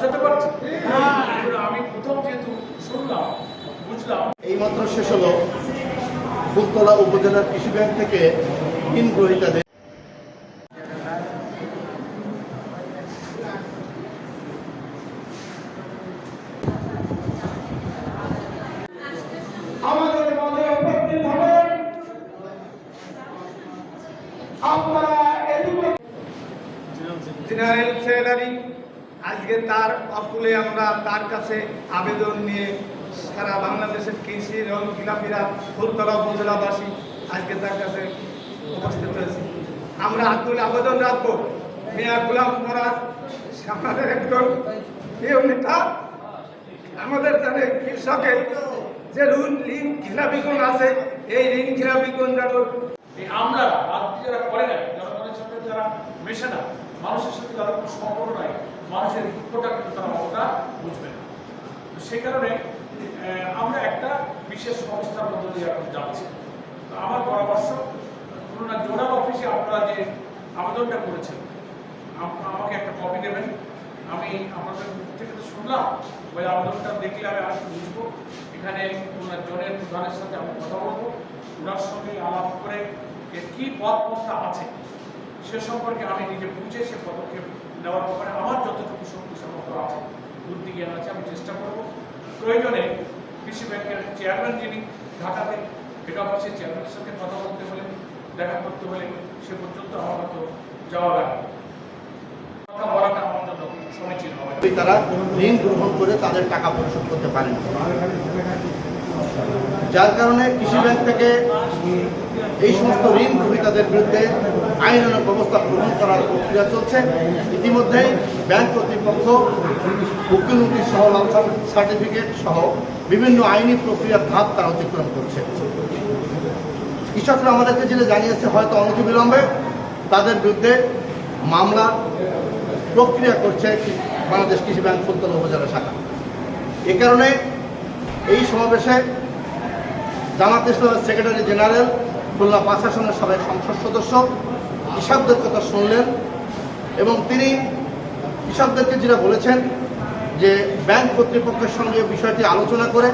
বোঝাতে পারছি? আমি প্রথম যেহেতু শুনলাম, বুঝলাম। এইমাত্র শেষ হলো ফুলতলা উপজেলার কৃষি ব্যাংক থেকে ঋণ গ্রহীতাদের আমাদের মাঝে উপস্থিত হবেন আপনারা জেনারেল সেক্রেটারি। আজকে তার অকুলে আমরা তার কাছে আবেদন নিয়ে সারা বাংলাদেশের কৃষি এবং খিলাফিরা ফুলতলা উপজেলাবাসী আজকে তার কাছে উপস্থিত হয়েছে। আমরা আকুলে আবেদন রাখবো মিয়া গোলাম মোরাদ আমাদের একজন প্রিয় নেতা, আমাদের জানে কৃষকের যে ঋণ খিলাপিগুণ আছে এই ঋণ খিলাপিগুণ যেন আমরা রাজনীতি যারা করে না, জনগণের সাথে যারা মেশে না, মানুষের সাথে যারা কোনো সম্পর্ক নাই, মানুষের দুঃখটা কিন্তু তারা অতটা বুঝবে না। সেই কারণে আমরা একটা বিশেষ সংস্থার মধ্য দিয়ে এখন যাচ্ছি। তো আমার পরামর্শ, খুলনা জোনাল অফিসে আপনারা যে আবেদনটা করেছেন আমাকে একটা কপি দেবেন। আমি আপনাদের মুখ থেকে তো শুনলাম, ওই আবেদনটা দেখলে আমি আসলে বুঝবো। এখানে খুলনা জোনের প্রধানের সাথে আমি কথা বলবো, ওনার সঙ্গে আলাপ করে এর কী পথপন্থা আছে সে সম্পর্কে আমি নিজে বুঝে সে পদক্ষেপ নেওয়ার ব্যাপারে আমার যতটুকু শক্তি সামর্থ্য আছে, বুদ্ধি জ্ঞান আছে, আমি চেষ্টা করব। প্রয়োজনে কৃষি ব্যাংকের চেয়ারম্যান যিনি ঢাকাতে হেড অফিসের চেয়ারম্যানের সাথে কথা বলতে হলে, দেখা করতে হলে সে পর্যন্ত আমার হয়তো যাওয়া লাগে। কথা বলাটা আমার জন্য সমীচীন হবে। তারা ঋণ গ্রহণ করে তাদের টাকা পরিশোধ করতে পারেন, যার কারণে কৃষি ব্যাংক থেকে এই সমস্ত ঋণ গ্রহীতাদের বিরুদ্ধে আইনানুগ ব্যবস্থা গ্রহণ করার প্রক্রিয়া চলছে। ইতিমধ্যেই ব্যাংক কর্তৃপক্ষ উকিল নোটিশ সহ লাইসেন্স সার্টিফিকেট সহ বিভিন্ন আইনি প্রক্রিয়ার ধাপ তারা অতিক্রম করছে। কৃষকরা আমাদেরকে যেটা জানিয়েছে, হয়তো অনতিবিলম্বে তাদের বিরুদ্ধে মামলা প্রক্রিয়া করছে বাংলাদেশ কৃষি ব্যাংক ফুলতলা উপজেলা শাখা। এ কারণে এই সমাবেশে জামাত ইসলামের সেক্রেটারি জেনারেল, খুলনা 5 আসনের সবাই সংসদ সদস্য কৃষকদের কথা শুনলেন এবং তিনি কৃষকদেরকে যেটা বলেছেন যে ব্যাংক কর্তৃপক্ষের সঙ্গে বিষয়টি আলোচনা করে